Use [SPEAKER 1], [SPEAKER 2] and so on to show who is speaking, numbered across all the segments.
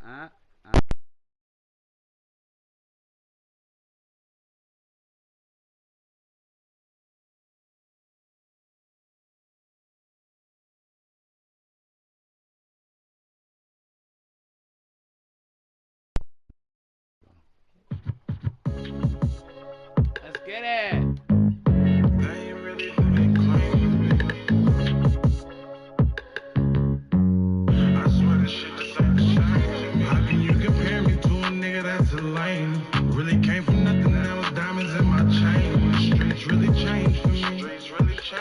[SPEAKER 1] Let's get it.
[SPEAKER 2] Really came from nothing, now it's diamonds in my chain. The streets really changed for me.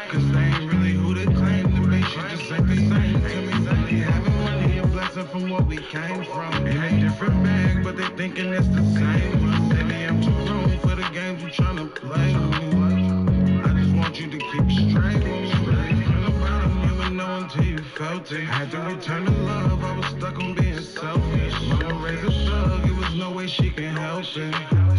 [SPEAKER 2] Cause they ain't really who they claim to be. Shit just ain't the same to me. Only having money, a blessing from what we came from. In a different bag, but they thinking it's the same. Maybe I'm too grown for the games you tryna play with me. I just want you to keep straight with me. From the bottom, you would know until you felt it. Had to return to love, I was stuck on being selfish. Mama raised a thug, it was no way she can help it.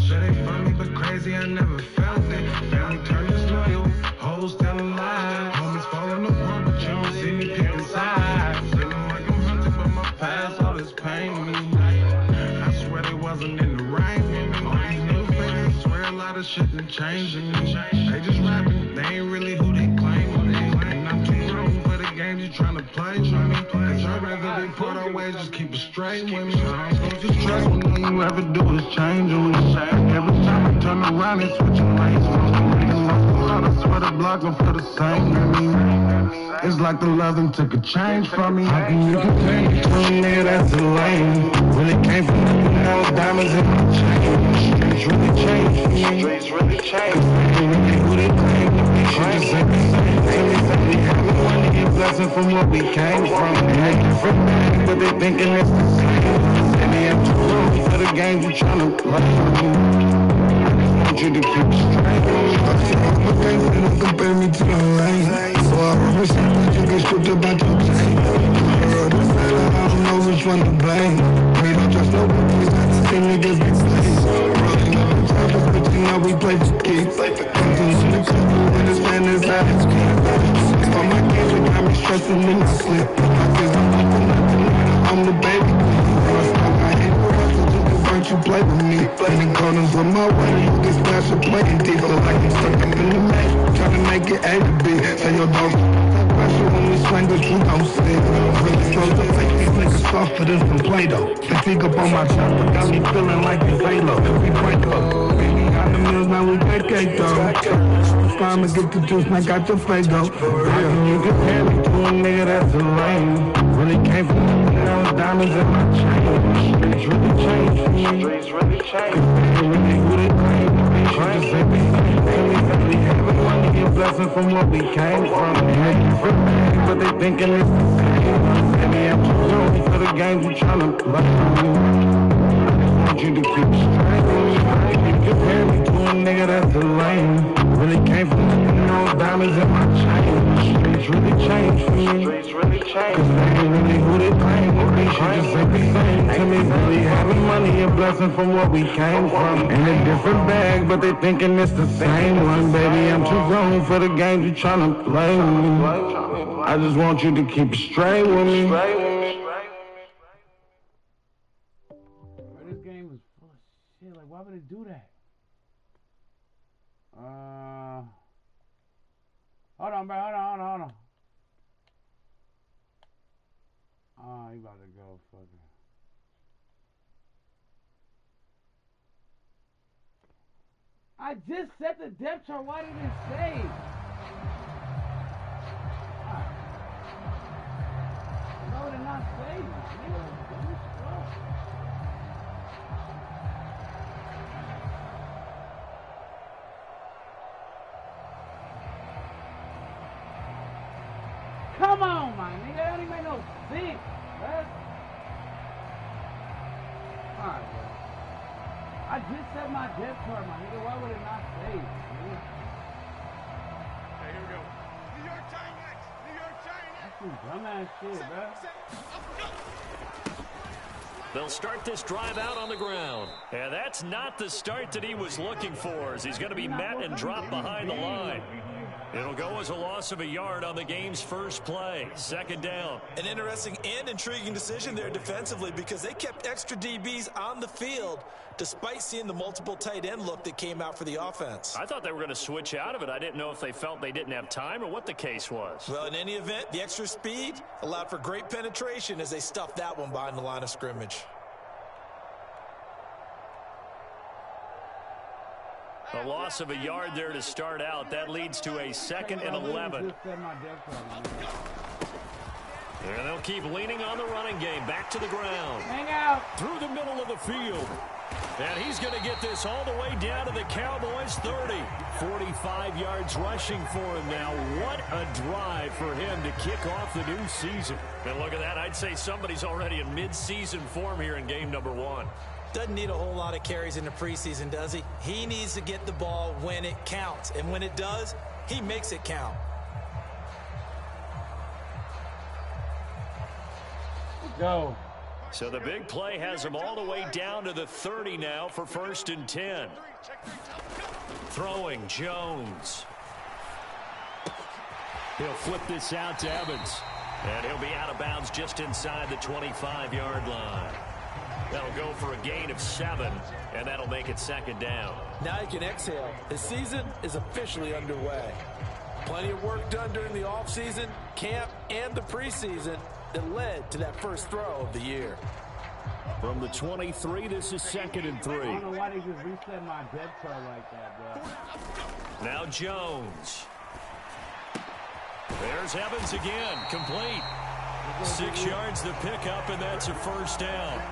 [SPEAKER 2] Said they funny but crazy, I never felt it. Family turned disloyal, hoes telling lies. Homies falling apart, but you don't see me picking sides. Feeling like I'm hunted by my past, all this pain with me. I swear they wasn't in the right with me. All these new fans swear a lot of shit done changed in me. They just rapping, they ain't really who they claim to be. And I'm too grown for the games you tryna play with me. Cause I'd rather they part our ways, just keep it straight with me. I ain't going to stress when all you ever do is change on me. Every time I turn around, they switching lanes for me. I swear the block gon' feel the same to me. It's like the love them took a change from me. How can you compare me to a nigga that's a lame? Really came from nothing, now it's diamonds in my chain. Streets really changed for me. Streets really changed. Cause they ain't really who they claim to be. Shit just ain't the same to me. We having money, a blessing from what we came from. In a different bag, but they thinking it's the same. Maybe I'm too grown for the games you tryna play with me. I want you to keep straight.
[SPEAKER 3] My gang said don't compare me to the rain. So I remember saying you get stripped about your chain. This fella, I don't know which one to blame. We don't trust nobody, not the same niggas be slaves. Rolling up the top of 15, now we play for kicks. Something in the couple when this man is out of skin. All my games, they got me stressing in my sleep. I guess I'm up for nothing, I'm the baby. I hate the rest of the bunch you play with me. Playing corners with my way, you get splashed and playing deep. Feel like I'm stuck up in the maze, trying to make it A to B. Say your dog, take pressure when we swing, but you don't see. Really close to take these niggas softer than some Play-Doh. Fatigue up on my chopper, got me feeling like it's Halo. We crank up, baby on the mills, now we get cake though. Time to get the juice, now got the Fago.
[SPEAKER 2] How can you compare me to a nigga that's a lame? Really came from nothing, now it's diamonds in my chain. Streets really changed for me. Streets really changed. Cause they ain't really who they claim to be. Shit just ain't the same to me. We having money, a blessing from what we came from. In a different bag, but they thinking it's the same. Maybe I'm too grown for the games you tryna play with me. I want you to keep straight with me. You compare me to a nigga that's a lame. Really came from nothing, no diamonds in my chain. Streets really changed for me. Streets really changed. Cause they ain't really who they claim to be. Shit just ain't the same to me. Really having money, a blessing from what we came from. In a different bag, but they thinking it's the same one. Baby, I'm too grown for the games you tryna play with me. I just want you to keep it straight with me.
[SPEAKER 1] This game is full of shit. Like, why would it do that? Hold on, bro. Hold on. Oh, you about to go fucking. I just set the depth chart. Why did it save? No, they're not saving. Come on, my nigga. That don't even make no sense, bro. Alright, bro. I just set my depth chart, my nigga. Why would it not save, nigga?
[SPEAKER 4] Okay, here we go. New York Giants! New York Giants!
[SPEAKER 1] That's some dumbass shit, bro.
[SPEAKER 5] They'll start this drive out on the ground. Yeah, that's not the start that he was looking for, as he's going to be met and dropped behind the line. It'll go as a loss of a yard on the game's first play. Second down.
[SPEAKER 6] An interesting and intriguing decision there defensively because they kept extra DBs on the field despite seeing the multiple tight end look that came out for the offense.
[SPEAKER 5] I thought they were going to switch out of it. I didn't know if they felt they didn't have time or what the case was.
[SPEAKER 6] Well, in any event, the extra speed allowed for great penetration as they stuffed that one behind the line of scrimmage.
[SPEAKER 5] A loss of a yard there to start out. That leads to a 2nd and 11. And they'll keep leaning on the running game. Back to the ground.
[SPEAKER 1] Hang out.
[SPEAKER 5] Through the middle of the field. And he's going to get this all the way down to the Cowboys' 30. 45 yards rushing for him now. What a drive for him to kick off the new season. And look at that. I'd say somebody's already in mid-season form here in game number 1.
[SPEAKER 6] Doesn't need a whole lot of carries in the preseason, does he? He needs to get the ball when it counts. And when it does, he makes it count.
[SPEAKER 1] Go.
[SPEAKER 5] So the big play has him all the way down to the 30 now for 1st and 10. Throwing Jones. He'll flip this out to Evans. And he'll be out of bounds just inside the 25-yard line. That'll go for a gain of 7, and that'll make it 2nd down.
[SPEAKER 6] Now he can exhale. The season is officially underway. Plenty of work done during the offseason, camp, and the preseason that led to that first throw of the year.
[SPEAKER 5] From the 23, this is 2nd and 3.
[SPEAKER 1] I don't know why they just reset my depth chart like that, bro.
[SPEAKER 5] Now Jones. There's Evans again, complete. 6 yards the pickup, and that's a 1st down.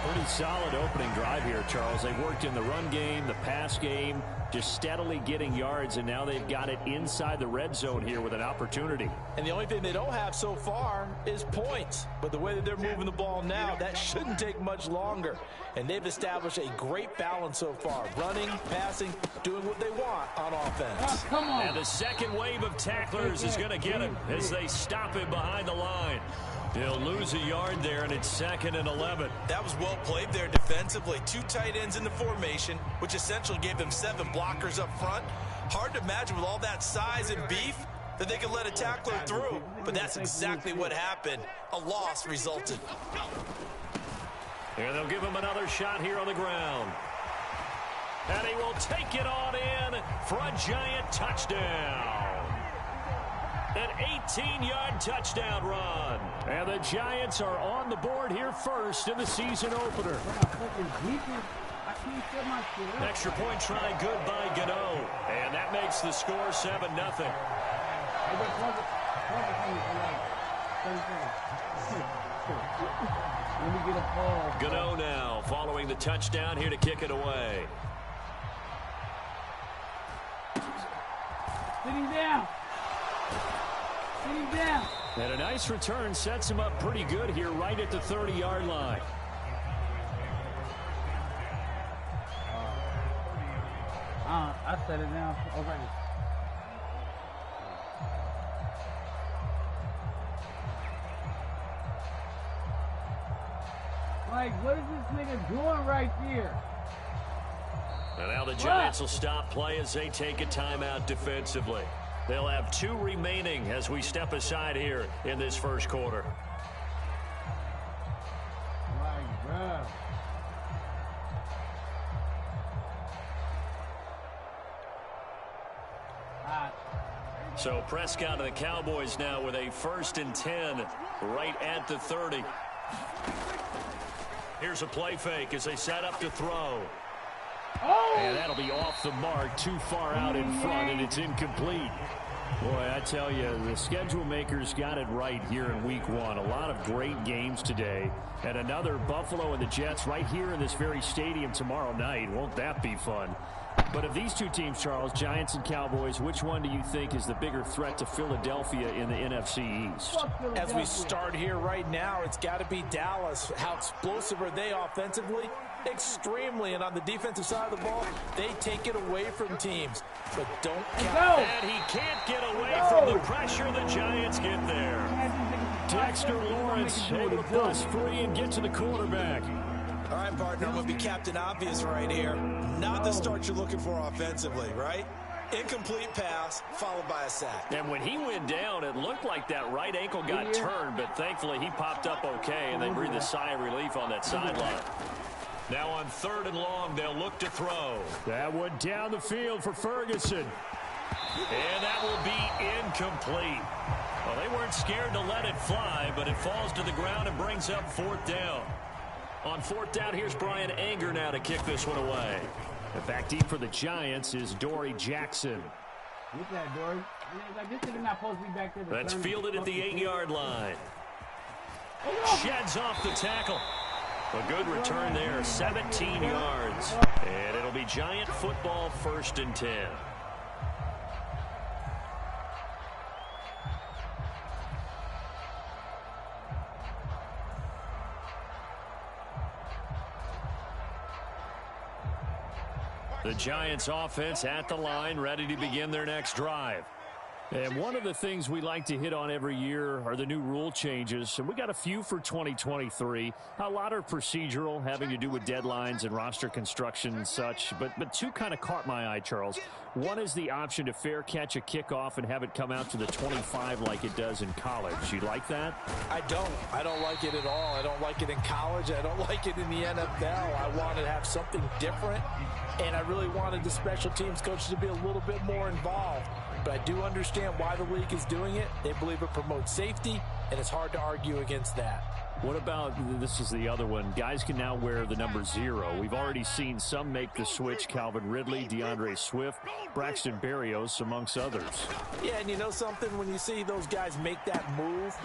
[SPEAKER 5] Pretty solid opening drive here, Charles. They've worked in the run game, the pass game, just steadily getting yards, and now they've got it inside the red zone here with an opportunity.
[SPEAKER 6] And the only thing they don't have so far is points. But the way that they're moving the ball now, that shouldn't take much longer. And they've established a great balance so far. Running, passing, doing what they want on offense.
[SPEAKER 1] Oh, come on.
[SPEAKER 5] And the second wave of tacklers is going to get him as they stop him behind the line. He'll lose a yard there, and it's 2nd and 11.
[SPEAKER 6] That was well played there defensively. 2 tight ends in the formation, which essentially gave them 7 blockers up front. Hard to imagine with all that size and beef that they could let a tackler through. But that's exactly what happened. A loss resulted.
[SPEAKER 5] And they'll give him another shot here on the ground. And he will take it on in for a giant touchdown. An 18-yard touchdown run. And the Giants are on the board here first in the season opener. Extra point try good by Gano. And that makes the score 7-0. Gano now following the touchdown here to kick it away.
[SPEAKER 1] Sitting down. Sitting down.
[SPEAKER 5] And a nice return sets him up pretty good here right at the 30-yard line.
[SPEAKER 1] I set it down already. Like, what is this nigga doing right here?
[SPEAKER 5] And now the Giants will stop play as they take a timeout defensively. They'll have 2 remaining as we step aside here in this first quarter.
[SPEAKER 1] My God.
[SPEAKER 5] So Prescott and the Cowboys now with a 1st and 10 right at the 30. Here's a play fake as they set up to throw.
[SPEAKER 1] Oh!
[SPEAKER 5] And that'll be off the mark, too far out in front, and it's incomplete. Boy, I tell you, the schedule makers got it right here in week 1. A lot of great games today. And another Buffalo and the Jets right here in this very stadium tomorrow night. Won't that be fun? But of these 2 teams, Charles, Giants and Cowboys, which one do you think is the bigger threat to Philadelphia in the NFC East?
[SPEAKER 6] As we start here right now, it's got to be Dallas. How explosive are they offensively? Extremely. And on the defensive side of the ball, they take it away from teams. But don't count.
[SPEAKER 5] And he can't get away from the pressure the Giants get there. Dexter Lawrence able to bust free and get to the quarterback.
[SPEAKER 6] All right, partner, I'm going to be Captain Obvious right here. Not the start you're looking for offensively, right? Incomplete pass, followed by a sack.
[SPEAKER 5] And when he went down, it looked like that right ankle got turned, but thankfully he popped up okay, and they breathed a sigh of relief on that sideline. Now on 3rd and long, they'll look to throw. That one down the field for Ferguson. And that will be incomplete. Well, they weren't scared to let it fly, but it falls to the ground and brings up 4th down. On 4th down, here's Brian Anger now to kick this one away. And back deep for the Giants is Dory Jackson.
[SPEAKER 1] Get that, Dory. Like, this is not supposed to be back there.
[SPEAKER 5] That's fielded at the 8-yard line. Sheds off the tackle. A good return there, 17 yards. And it'll be Giant football, 1st and 10. The Giants offense at the line, ready to begin their next drive. And one of the things we like to hit on every year are the new rule changes. And we got a few for 2023. A lot are procedural, having to do with deadlines and roster construction and such. But two kind of caught my eye, Charles. One is the option to fair catch a kickoff and have it come out to the 25 like it does in college. You like that?
[SPEAKER 6] I don't like it at all. I don't like it in college. I don't like it in the NFL. I wanted to have something different. And I really wanted the special teams coaches to be a little bit more involved. But I do understand why the league is doing it. They believe it promotes safety, and it's hard to argue against that.
[SPEAKER 5] What about, this is the other one, guys can now wear the number 0. We've already seen some make the switch, Calvin Ridley, DeAndre Swift, Braxton Berrios, amongst others.
[SPEAKER 6] Yeah, and you know something? When you see those guys make that move,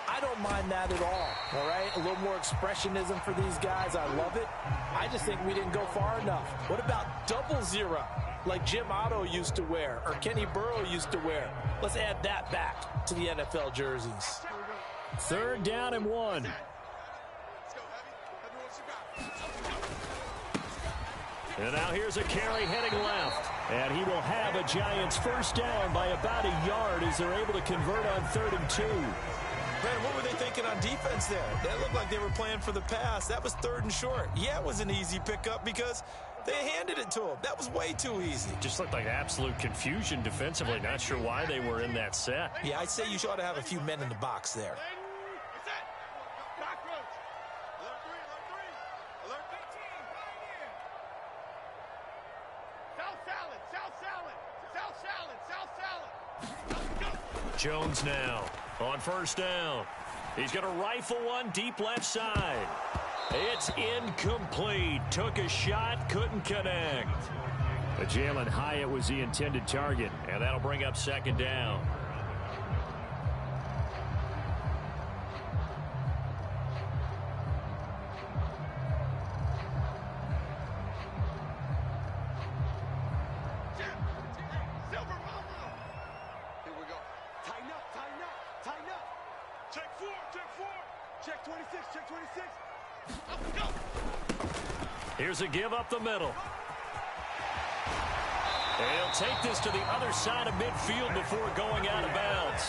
[SPEAKER 6] I don't mind that at all right? A little more expressionism for these guys. I love it. I just think we didn't go far enough. What about double 0? Like Jim Otto used to wear, or Kenny Burrow used to wear. Let's add that back to the NFL jerseys.
[SPEAKER 5] 3rd down and 1. And now here's a carry heading left. And he will have a Giants 1st down by about a yard as they're able to convert on 3rd and 2.
[SPEAKER 6] Man, what were they thinking on defense there? That looked like they were playing for the pass. That was 3rd and short. Yeah, it was an easy pickup because they handed it to him. That was way too easy.
[SPEAKER 5] Just looked like absolute confusion defensively. Not sure why they were in that set.
[SPEAKER 6] Yeah, I'd say you ought to have a few men in the box there.
[SPEAKER 5] Jones now on 1st down. He's going to rifle one deep left side. It's incomplete. Took a shot, couldn't connect. But Jalen Hyatt was the intended target, and that'll bring up 2nd down. Here's a give up the middle. And he'll take this to the other side of midfield before going out of bounds.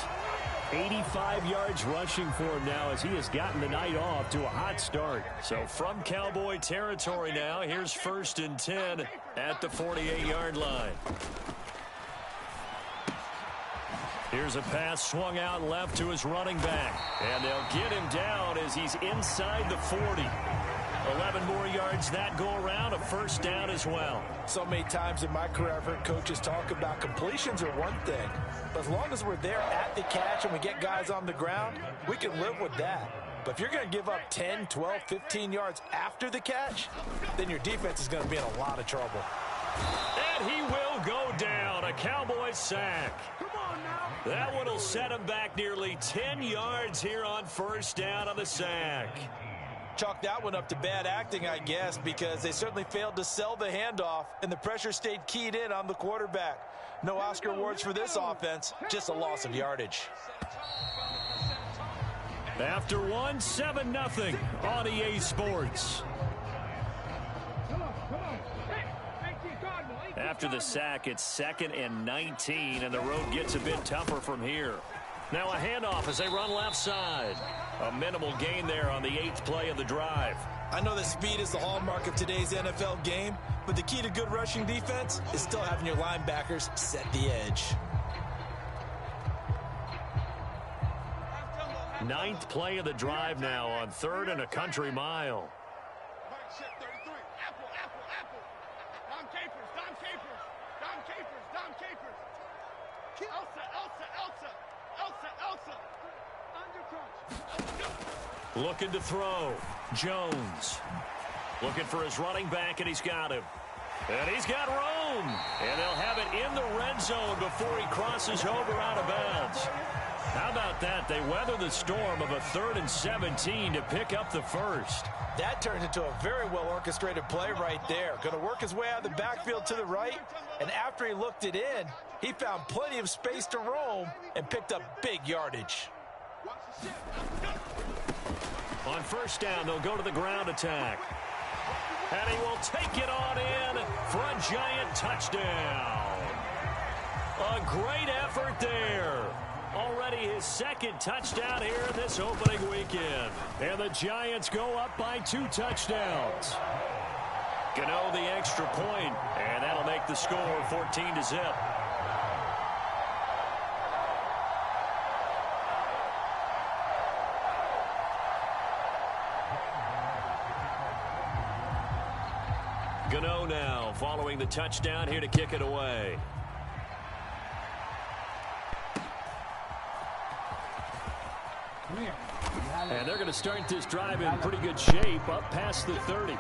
[SPEAKER 5] 85 yards rushing for him now as he has gotten the night off to a hot start. So from Cowboy territory now, here's 1st and 10 at the 48-yard line. Here's a pass swung out left to his running back. And they'll get him down as he's inside the 40. 11 more yards that go around, a 1st down as well.
[SPEAKER 6] So many times in my career, I've heard coaches talk about completions are one thing. But as long as we're there at the catch and we get guys on the ground, we can live with that. But if you're going to give up 10, 12, 15 yards after the catch, then your defense is going to be in a lot of trouble.
[SPEAKER 5] And he will go down, a Cowboys sack. That one will set him back nearly 10 yards here on 1st down on the sack.
[SPEAKER 6] Chalk that one up to bad acting, I guess, because they certainly failed to sell the handoff, and the pressure stayed keyed in on the quarterback. No Oscar awards for this offense, just a loss of yardage.
[SPEAKER 5] After 7-0 on EA Sports. After the sack, it's 2nd and 19, and the road gets a bit tougher from here. Now a handoff as they run left side. A minimal gain there on the 8th play of the drive.
[SPEAKER 6] I know that speed is the hallmark of today's NFL game, but the key to good rushing defense is still having your linebackers set the edge.
[SPEAKER 5] 9th play of the drive now on 3rd and a country mile.
[SPEAKER 4] Mike, set 33. Apple, apple, apple. Dom Capers, Dom Capers. Dom Capers, Dom Capers. Elsa, Elsa, Elsa. Elsa, Elsa. Undercrunch.
[SPEAKER 5] Looking to throw. Jones. Looking for his running back, and he's got him. And he's got room. And they'll have it in the red zone before he crosses over out of bounds. How about that? They weather the storm of a 3rd and 17 to pick up the first.
[SPEAKER 6] That turns into a very well-orchestrated play right there. Going to work his way out of the backfield to the right, and after he looked it in, he found plenty of space to roam and picked up big yardage.
[SPEAKER 5] On 1st down, they'll go to the ground attack. And he will take it on in for a giant touchdown. A great effort there. Already his 2nd touchdown here in this opening weekend. And the Giants go up by 2 touchdowns. Gano the extra point, and that'll make the score 14-0. Gano now following the touchdown here to kick it away. And they're going to start this drive in pretty good shape up past the 30.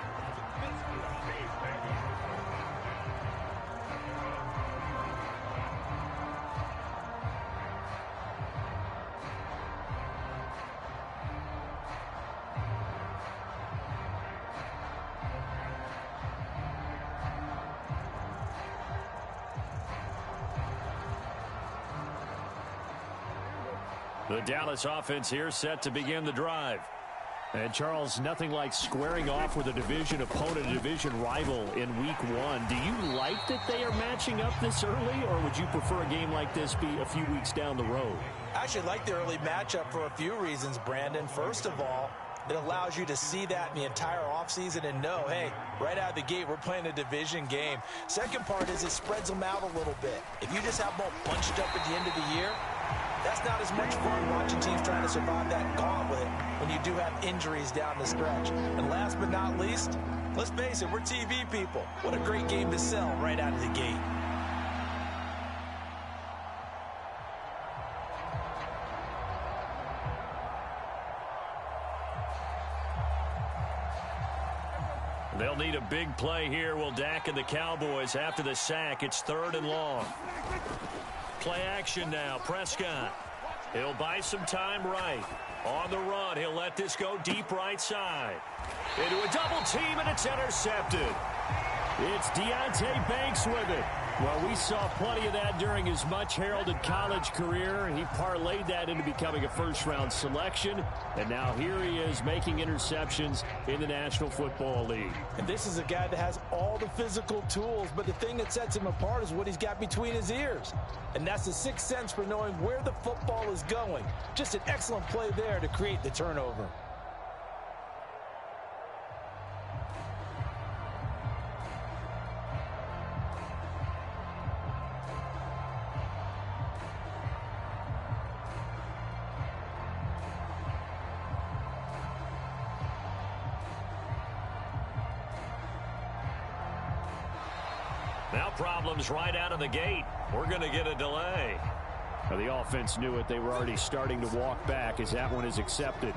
[SPEAKER 5] The Dallas offense here set to begin the drive. And Charles, nothing like squaring off with a division opponent, a division rival in week 1. Do you like that they are matching up this early, or would you prefer a game like this be a few weeks down the road?
[SPEAKER 6] I actually like the early matchup for a few reasons, Brandon. First of all, it allows you to see that in the entire offseason and know, hey, right out of the gate, we're playing a division game. Second part is it spreads them out a little bit. If you just have them all bunched up at the end of the year, that's not as much fun watching teams trying to survive that gauntlet when you do have injuries down the stretch. And last but not least, let's face it, we're TV people. What a great game to sell right out of the gate.
[SPEAKER 5] They'll need a big play here, will Dak and the Cowboys. After the sack, it's 3rd and long. Play action now. Prescott. He'll buy some time right. On the run, he'll let this go deep right side. Into a double team, and it's intercepted. It's Deonte Banks with it. Well, we saw plenty of that during his much-heralded college career. He parlayed that into becoming a first-round selection, and now here he is making interceptions in the National Football League.
[SPEAKER 6] And this is a guy that has all the physical tools, but the thing that sets him apart is what he's got between his ears. And that's the sixth sense for knowing where the football is going. Just an excellent play there to create the turnover.
[SPEAKER 5] Now problems right out of the gate. We're going to get a delay. Now the offense knew it. They were already starting to walk back as that one is accepted.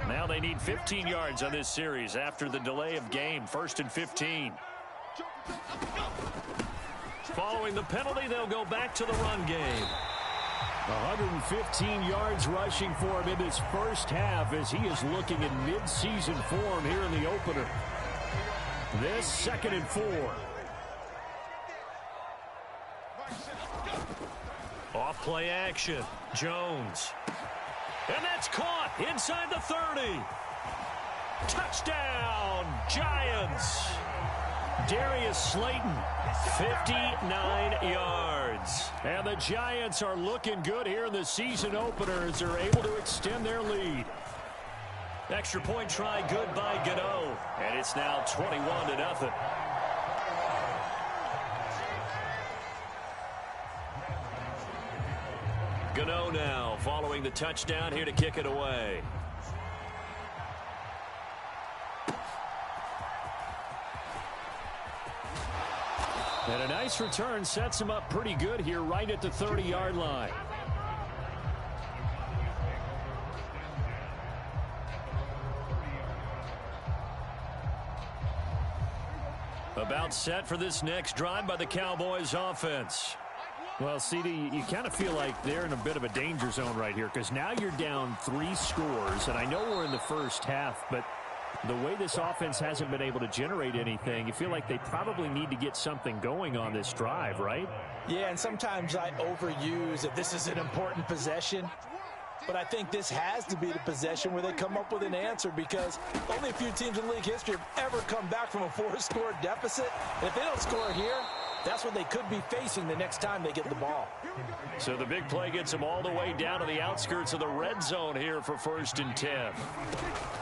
[SPEAKER 5] Now they need 15 yards on this series after the delay of game. 1st and 15. Following the penalty, they'll go back to the run game. 115 yards rushing for him in this first half as he is looking in mid-season form here in the opener. This 2nd and 4. Off play action. Jones. And that's caught inside the 30. Touchdown, Giants. Darius Slayton, 59 yards. And the Giants are looking good here in the season opener as they're able to extend their lead. Extra point try good by Gano. And it's now 21-0. Gano now following the touchdown here to kick it away. And a nice return sets him up pretty good here right at the 30-yard line. About set for this next drive by the Cowboys offense. Well, CD, you kind of feel like they're in a bit of a danger zone right here because now you're down 3 scores, and I know we're in the first half, but the way this offense hasn't been able to generate anything, you feel like they probably need to get something going on this drive, right?
[SPEAKER 6] Yeah, and sometimes I overuse that this is an important possession, but I think this has to be the possession where they come up with an answer because only a few teams in league history have ever come back from a 4-score deficit. And if they don't score here, that's what they could be facing the next time they get the ball.
[SPEAKER 5] So the big play gets them all the way down to the outskirts of the red zone here for 1st and 10.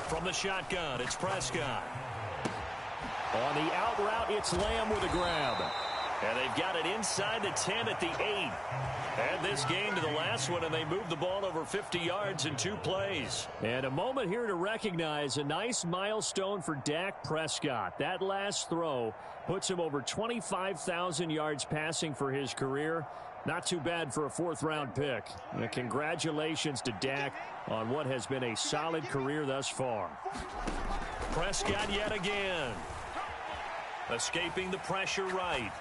[SPEAKER 5] From the shotgun, it's Prescott. On the out route, it's Lamb with a grab. And they've got it inside the 10 at the 8. And this game to the last one, and they moved the ball over 50 yards in 2 plays. And a moment here to recognize a nice milestone for Dak Prescott. That last throw puts him over 25,000 yards passing for his career. Not too bad for a 4th-round pick. And congratulations to Dak on what has been a solid career thus far. Prescott yet again. Escaping the pressure right.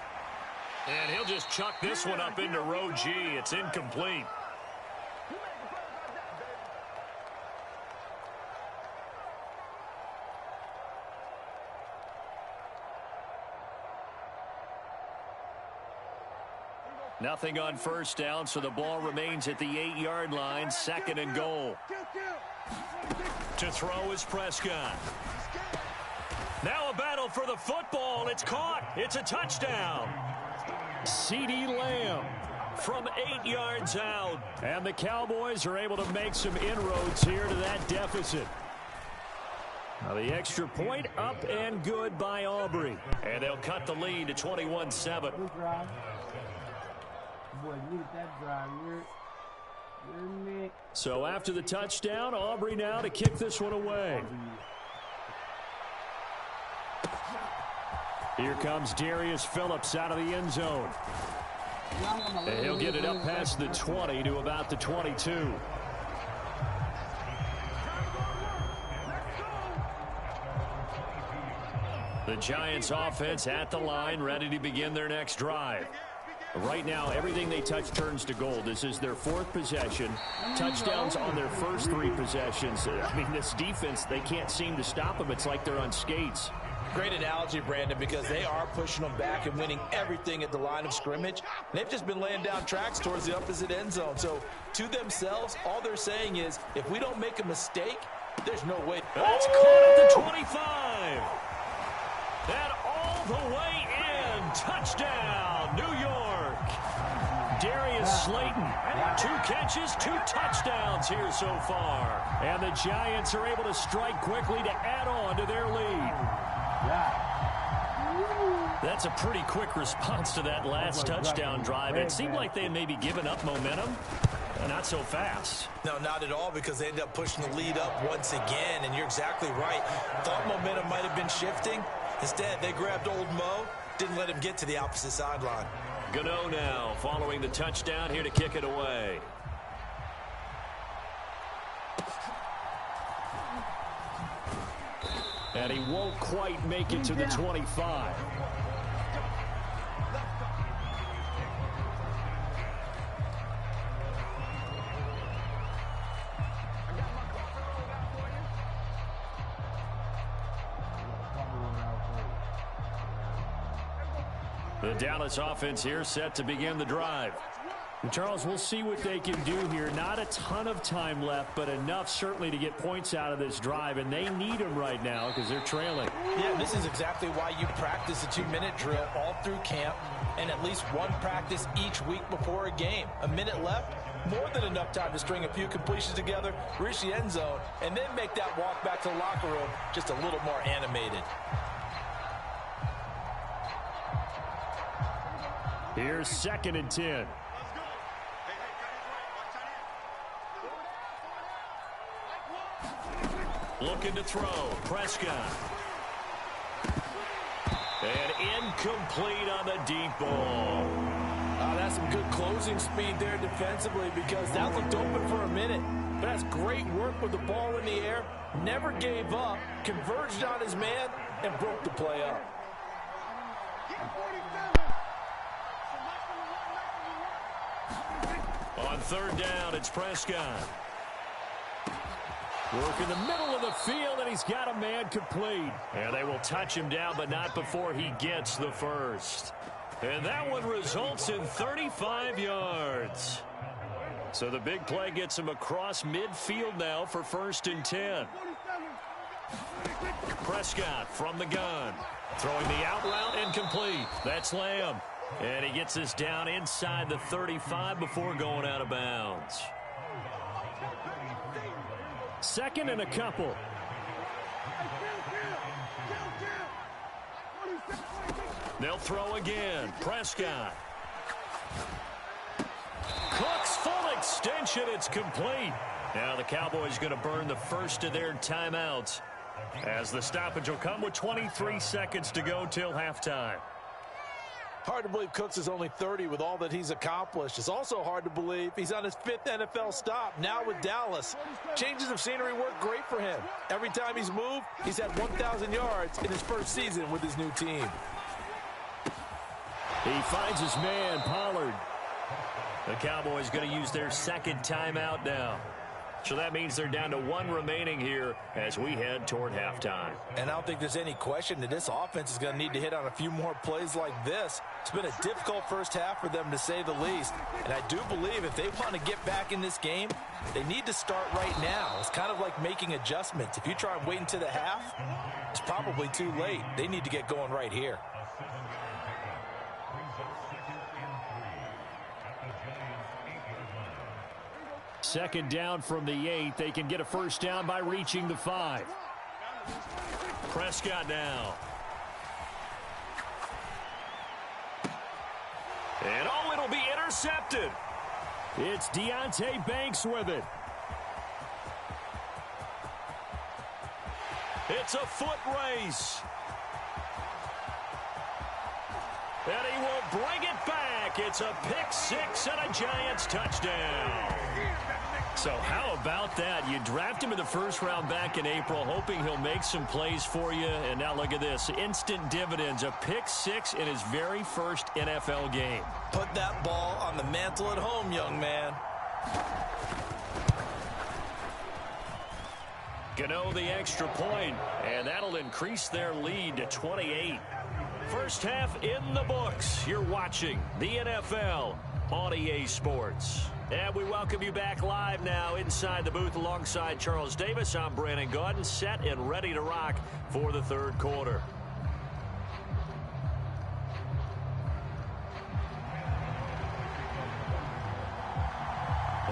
[SPEAKER 5] And he'll just chuck this one up into row G. It's incomplete. Nothing on 1st down, so the ball remains at the 8-yard line. 2nd and goal. To throw is Prescott. Now a battle for the football. It's caught. It's a touchdown. CeeDee Lamb from 8 yards out. And the Cowboys are able to make some inroads here to that deficit. Now the extra point up and good by Aubrey. And they'll cut the lead to 21-7. So after the touchdown, Aubrey now to kick this one away. Here comes Darius Phillips out of the end zone. And he'll get it up past the 20 to about the 22. The Giants offense at the line, ready to begin their next drive. Right now, everything they touch turns to gold. This is their 4th possession. Touchdowns on their first 3 possessions. I mean, this defense, they can't seem to stop them. It's like they're on skates.
[SPEAKER 6] Great analogy, Brandon, because they are pushing them back and winning everything at the line of scrimmage. They've just been laying down tracks towards the opposite end zone. So, to themselves, all they're saying is, if we don't make a mistake, there's no way.
[SPEAKER 5] That's caught at the 25. And all the way in. Touchdown, New York. Darius Slayton, 2 catches, 2 touchdowns here so far. And the Giants are able to strike quickly to add on to their lead. That's a pretty quick response to that last touchdown drive. It seemed like they had maybe given up momentum. Not so fast.
[SPEAKER 6] No, not at all, because they ended up pushing the lead up once again, and you're exactly right. Thought momentum might have been shifting. Instead, they grabbed old Mo, didn't let him get to the opposite sideline.
[SPEAKER 5] Gano now following the touchdown here to kick it away. And he won't quite make it to the 25. The Dallas offense here set to begin the drive.
[SPEAKER 7] And Charles, we'll see what they can do here. Not a ton of time left, but enough certainly to get points out of this drive, and they need them right now because they're trailing.
[SPEAKER 6] Yeah, this is exactly why you practice a 2-minute drill all through camp and at least one practice each week before a game. A minute left, more than enough time to string a few completions together, reach the end zone, and then make that walk back to the locker room just a little more animated.
[SPEAKER 7] Here's 2nd and 10.
[SPEAKER 5] Looking to throw. Prescott. And incomplete on the deep ball.
[SPEAKER 6] That's some good closing speed there defensively because that looked open for a minute. But that's great work with the ball in the air. Never gave up. Converged on his man and broke the play up.
[SPEAKER 5] On 3rd down, it's Prescott. Work in the middle of the field, and he's got a man complete. And they will touch him down, but not before he gets the first. And that one results in 35 yards. So the big play gets him across midfield now for 1st and 10. Prescott from the gun. Throwing the out route incomplete. That's Lamb. And he gets us down inside the 35 before going out of bounds.
[SPEAKER 7] 2nd and a couple.
[SPEAKER 5] They'll throw again. Prescott. Cooks full extension. It's complete. Now the Cowboys going to burn the first of their timeouts as the stoppage will come with 23 seconds to go till halftime.
[SPEAKER 6] Hard to believe Cooks is only 30 with all that he's accomplished. It's also hard to believe he's on his 5th NFL stop, now with Dallas. Changes of scenery work great for him. Every time he's moved, he's had 1,000 yards in his first season with his new team.
[SPEAKER 5] He finds his man, Pollard. The Cowboys going to use their 2nd timeout now. So that means they're down to 1 remaining here as we head toward halftime.
[SPEAKER 6] And I don't think there's any question that this offense is going to need to hit on a few more plays like this. It's been a difficult first half for them, to say the least. And I do believe if they want to get back in this game, they need to start right now. It's kind of like making adjustments. If you try and wait until the half, it's probably too late. They need to get going right here.
[SPEAKER 7] Second down from the 8. They can get a first down by reaching the 5.
[SPEAKER 5] Prescott now. And oh, it'll be intercepted.
[SPEAKER 7] It's Deonte Banks with it.
[SPEAKER 5] It's a foot race. And he will bring it back. It's a pick 6 and a Giants touchdown. So how about that? You draft him in the 1st round back in April, hoping he'll make some plays for you. And now look at this. Instant dividends. A pick 6 in his very first NFL game.
[SPEAKER 6] Put that ball on the mantle at home, young man.
[SPEAKER 5] Gano the extra point, and that'll increase their lead to 28. First half in the books. You're watching the NFL on EA Sports. And we welcome you back live now inside the booth alongside Charles Davis. I'm Brandon Gaudin, set and ready to rock for the 3rd quarter.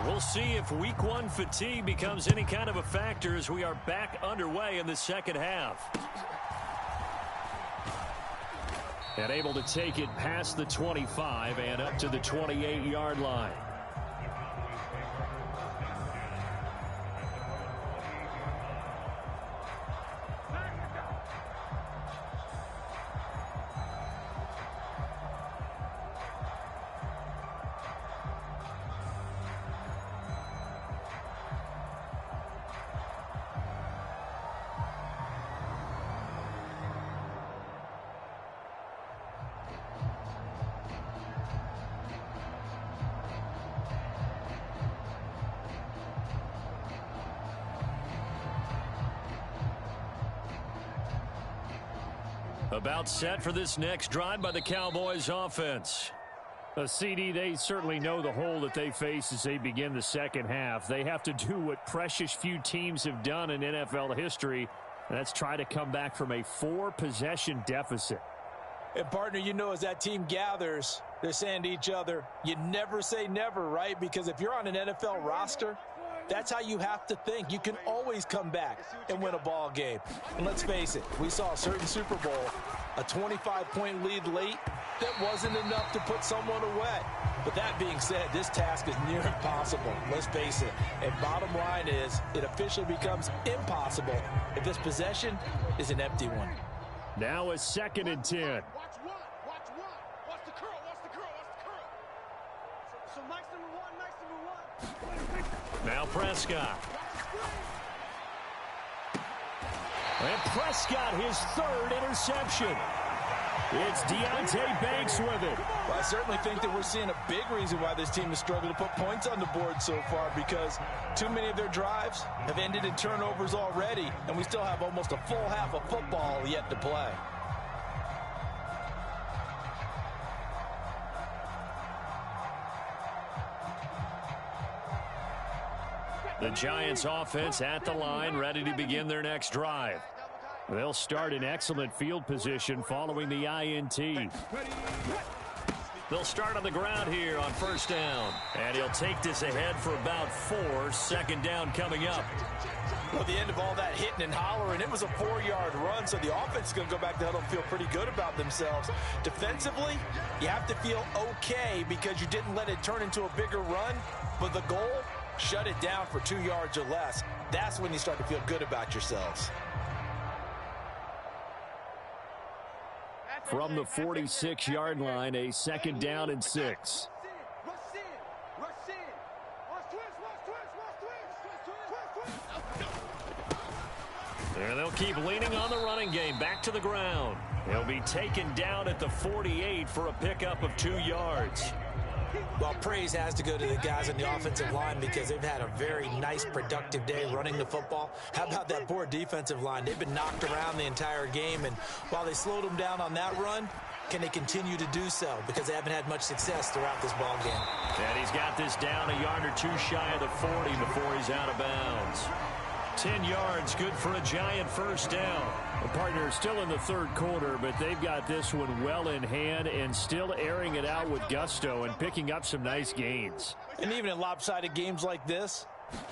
[SPEAKER 5] We'll see if week 1 fatigue becomes any kind of a factor as we are back underway in the 2nd half.
[SPEAKER 7] And able to take it past the 25 and up to the 28-yard line.
[SPEAKER 5] About set for this next drive by the Cowboys offense.
[SPEAKER 7] CD, they certainly know the hole that they face as they begin the second half. They have to do what precious few teams have done in NFL history. And that's try to come back from a 4-possession deficit.
[SPEAKER 6] And, partner, you know, as that team gathers, they're saying to each other, you never say never, right? Because if you're on an NFL roster, that's how you have to think. You can always come back and win a ball game. And let's face it, we saw a certain Super Bowl, a 25-point lead late, that wasn't enough to put someone away. But that being said, this task is near impossible. Let's face it. And bottom line is, it officially becomes impossible if this possession is an empty one.
[SPEAKER 7] Now a 2nd and 10.
[SPEAKER 4] Watch one. Watch the curl. So nice number one.
[SPEAKER 5] Now Prescott. And Prescott, his 3rd interception. It's Deonte Banks with it.
[SPEAKER 6] Well, I certainly think that we're seeing a big reason why this team has struggled to put points on the board so far, because too many of their drives have ended in turnovers already, and we still have almost a full half of football yet to play.
[SPEAKER 5] The Giants offense at the line, ready to begin their next drive. They'll start in excellent field position following the INT. They'll start on the ground here on 1st down. And he'll take this ahead for about 4. 2nd down coming up.
[SPEAKER 6] Well, the end of all that hitting and hollering, it was a 4-yard run, so the offense is going to go back to huddle and feel pretty good about themselves. Defensively, you have to feel okay because you didn't let it turn into a bigger run, but the goal, shut it down for 2 yards or less. That's when you start to feel good about yourselves.
[SPEAKER 7] From the 46-yard line, a 2nd down and 6.
[SPEAKER 5] And they'll keep leaning on the running game. Back to the ground. He'll be taken down at the 48 for a pickup of 2 yards.
[SPEAKER 6] Well, praise has to go to the guys on the offensive line because they've had a very nice, productive day running the football. How about that poor defensive line? They've been knocked around the entire game, and while they slowed them down on that run, can they continue to do so? Because they haven't had much success throughout this ball game.
[SPEAKER 5] And he's got this down a yard or 2 shy of the 40 before he's out of bounds. 10 yards, good for a Giant 1st down.
[SPEAKER 7] The partner is still in the 3rd quarter, but they've got this one well in hand and still airing it out with gusto and picking up some nice gains.
[SPEAKER 6] And even in lopsided games like this,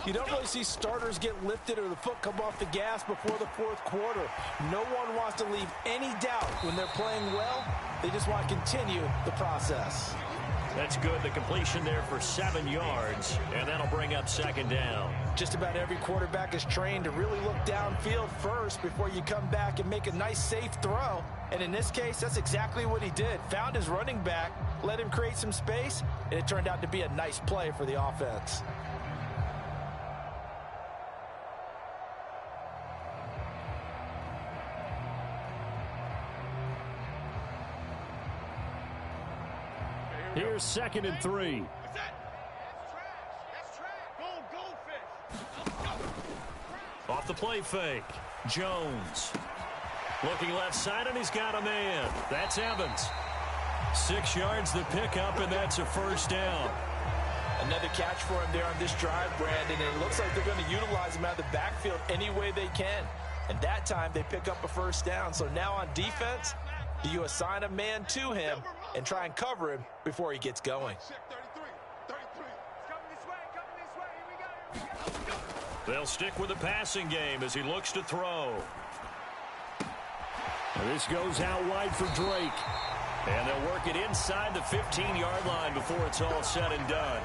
[SPEAKER 6] you don't really see starters get lifted or the foot come off the gas before the 4th quarter. No one wants to leave any doubt when they're playing well. They just want to continue the process.
[SPEAKER 5] That's good. The completion there for 7 yards, and that'll bring up 2nd down.
[SPEAKER 6] Just about every quarterback is trained to really look downfield first before you come back and make a nice, safe throw. And in this case, that's exactly what he did. Found his running back, let him create some space, and it turned out to be a nice play for the offense.
[SPEAKER 7] Here's 2nd and 3.
[SPEAKER 4] What's that? That's trash. Goldfish.
[SPEAKER 5] Off the play fake. Jones. Looking left side, and he's got a man. That's Evans. 6 yards the pickup, and that's a 1st down.
[SPEAKER 6] Another catch for him there on this drive, Brandon, and it looks like they're going to utilize him out of the backfield any way they can. And that time they pick up a 1st down. So now on defense, do you assign a man to him and try and cover him before he gets going?
[SPEAKER 5] They'll stick with the passing game as he looks to throw.
[SPEAKER 7] And this goes out wide for Drake.
[SPEAKER 5] And they'll work it inside the 15-yard line before it's all said and done.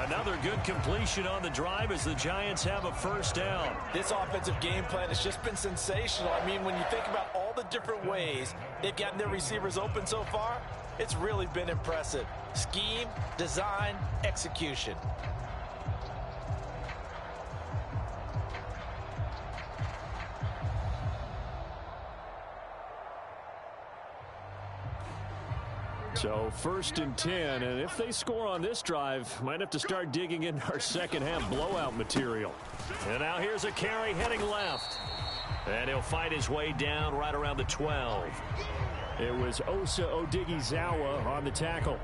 [SPEAKER 5] Another good completion on the drive as the Giants have a 1st down.
[SPEAKER 6] This offensive game plan has just been sensational. I mean, when you think about all the different ways they've gotten their receivers open so far, it's really been impressive. Scheme, design, execution.
[SPEAKER 7] So 1st and 10, and if they score on this drive, might have to start digging in our second half blowout material.
[SPEAKER 5] And now here's a carry heading left.
[SPEAKER 7] And he'll fight his way down right around the 12. It was Osa Odighizuwa on the tackle.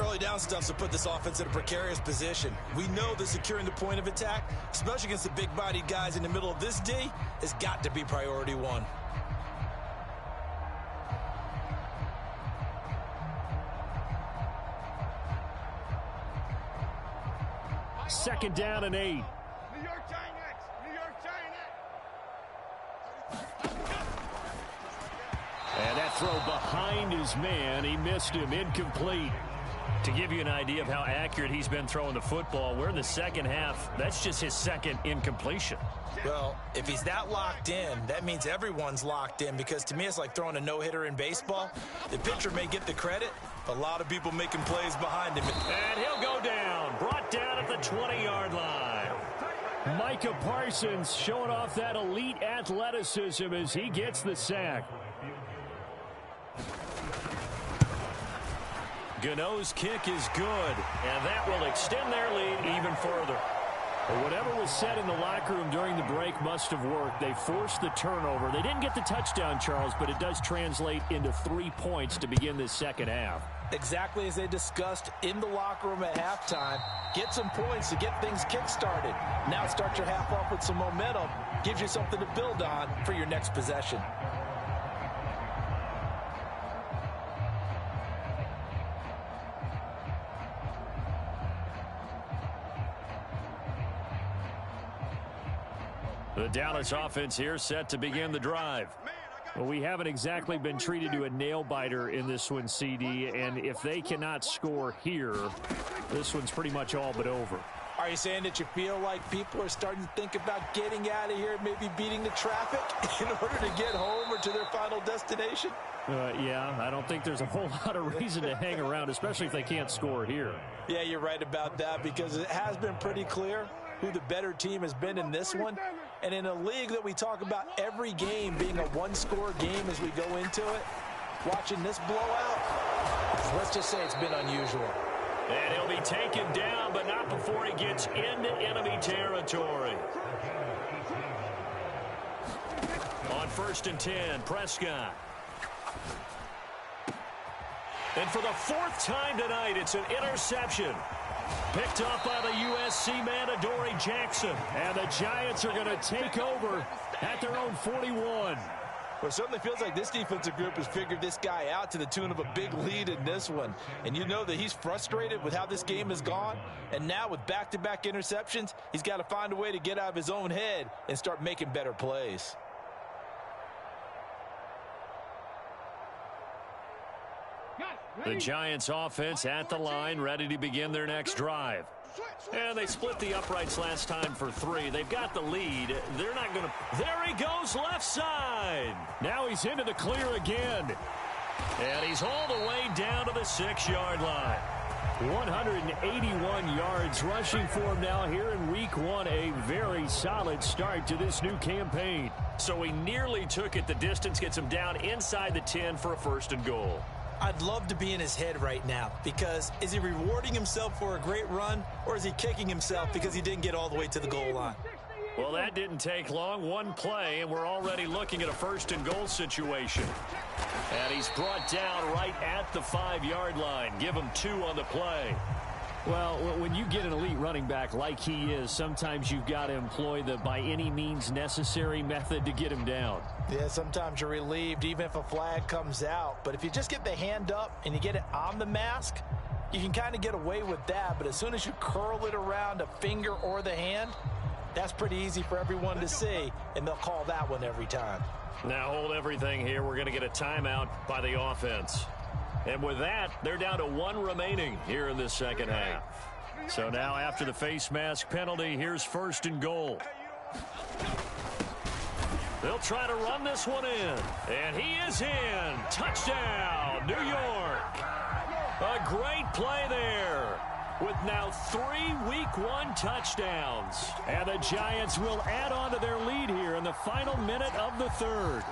[SPEAKER 6] Early down stuff to put this offense in a precarious position. We know that securing the point of attack, especially against the big-bodied guys in the middle of this D, has got to be priority one.
[SPEAKER 7] Second down and 8.
[SPEAKER 4] New York Giants. New York Giants.
[SPEAKER 7] And that throw behind his man. He missed him. Incomplete. To give you an idea of how accurate he's been throwing the football, we're in the second half. That's just his second incompletion.
[SPEAKER 6] Well, if he's that locked in, that means everyone's locked in, because to me it's like throwing a no-hitter in baseball. The pitcher may get the credit, but a lot of people making plays behind him.
[SPEAKER 7] And he'll go down. Brought down at the 20-yard line. Micah Parsons showing off that elite athleticism as he gets the sack. Gano's kick is good, and that will extend their lead even further. But whatever was said in the locker room during the break must have worked. They forced the turnover. They didn't get the touchdown, Charles, but it does translate into 3 points to begin this second half.
[SPEAKER 6] Exactly as they discussed in the locker room at halftime. Get some points to get things kick-started. Now start your half off with some momentum. Gives you something to build on for your next possession.
[SPEAKER 7] The Dallas offense here set to begin the drive. Well, we haven't exactly been treated to a nail-biter in this one, CD, and if they cannot score here, this one's pretty much all but over.
[SPEAKER 6] Are you saying that you feel like people are starting to think about getting out of here, maybe beating the traffic in order to get home or to their final destination?
[SPEAKER 7] Yeah, I don't think there's a whole lot of reason to hang around, especially if they can't score here.
[SPEAKER 6] Yeah, you're right about that, because it has been pretty clear who the better team has been in this one. And in a league that we talk about every game being a one-score game as we go into it, watching this blowout, let's just say it's been unusual.
[SPEAKER 7] And he'll be taken down, but not before he gets into enemy territory. On 1st and 10, Prescott. And for the 4th time tonight, it's an interception. Picked up by the USC man, Adoree Jackson. And the Giants are going to take over at their own 41.
[SPEAKER 6] Well, it certainly feels like this defensive group has figured this guy out to the tune of a big lead in this one. And you know that he's frustrated with how this game has gone. And now with back-to-back interceptions, he's got to find a way to get out of his own head and start making better plays.
[SPEAKER 7] The Giants offense at the line, ready to begin their next drive. And they split the uprights last time for 3. They've got the lead. They're not going to... There he goes, left side. Now he's into the clear again. And he's all the way down to the 6-yard line. 181 yards rushing for him now here in week 1. A very solid start to this new campaign. So he nearly took it the distance, gets him down inside the 10 for a 1st and goal.
[SPEAKER 6] I'd love to be in his head right now, because is he rewarding himself for a great run, or is he kicking himself because he didn't get all the way to the goal line?
[SPEAKER 7] Well, that didn't take long. One play, and we're already looking at a 1st and goal situation. And he's brought down right at the 5-yard line. Give him 2 on the play. Well, when you get an elite running back like he is, sometimes you've got to employ the by any means necessary method to get him down.
[SPEAKER 6] Yeah, sometimes you're relieved even if a flag comes out. But if you just get the hand up and you get it on the mask, you can kind of get away with that. But as soon as you curl it around a finger or the hand, that's pretty easy for everyone to see, and they'll call that one every time.
[SPEAKER 7] Now hold everything here. We're going to get a timeout by the offense. And with that, they're down to 1 remaining here in this second half. So now after the face mask penalty, here's 1st and goal. They'll try to run this one in. And he is in. Touchdown, New York. A great play there, with now 3 week 1 touchdowns. And the Giants will add on to their lead here in the final minute of the 3rd.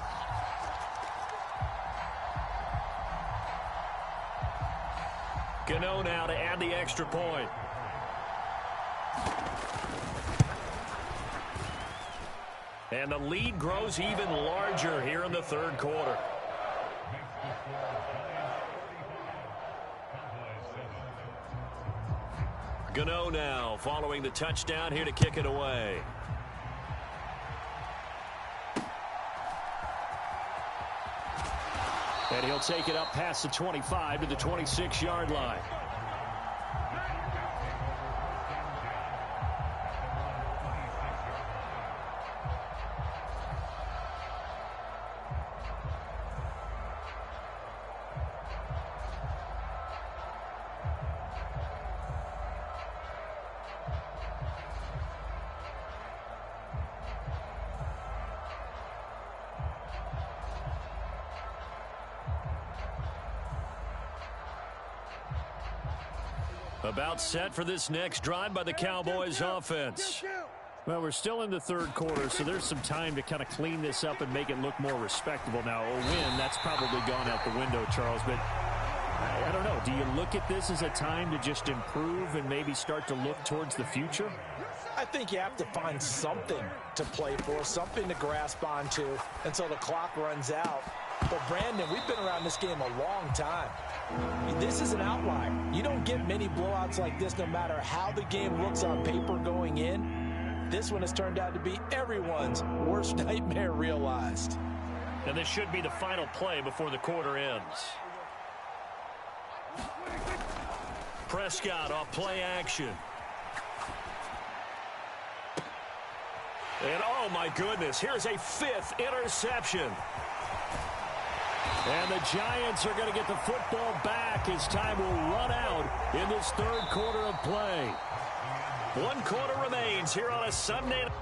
[SPEAKER 7] Gano now to add the extra point.
[SPEAKER 5] And the lead grows even larger here in the third quarter. Gano now following the touchdown here to kick it away. And he'll take it up past the 25 to the 26-yard line. About set for this next drive by the Cowboys offense. Well, we're still in the third quarter, so there's some time to kind of clean this up and make it look more respectable. Now, a win, that's probably gone out the window, Charles, but I don't know. Do you look at this as a time to just improve and maybe start to look towards the future?
[SPEAKER 6] I think you have to find something to play for, something to grasp onto until the clock runs out. But, Brandon, we've been around this game a long time. This is an outlier. You don't get many blowouts like this no matter how the game looks on paper going in. This one has turned out to be everyone's worst nightmare realized.
[SPEAKER 5] And this should be the final play before the quarter ends. Prescott off play action. And, oh, my goodness, here's a fifth interception. And the Giants are going to get the football back as time will run out in this third quarter of play. 1 quarter remains here on a Sunday night.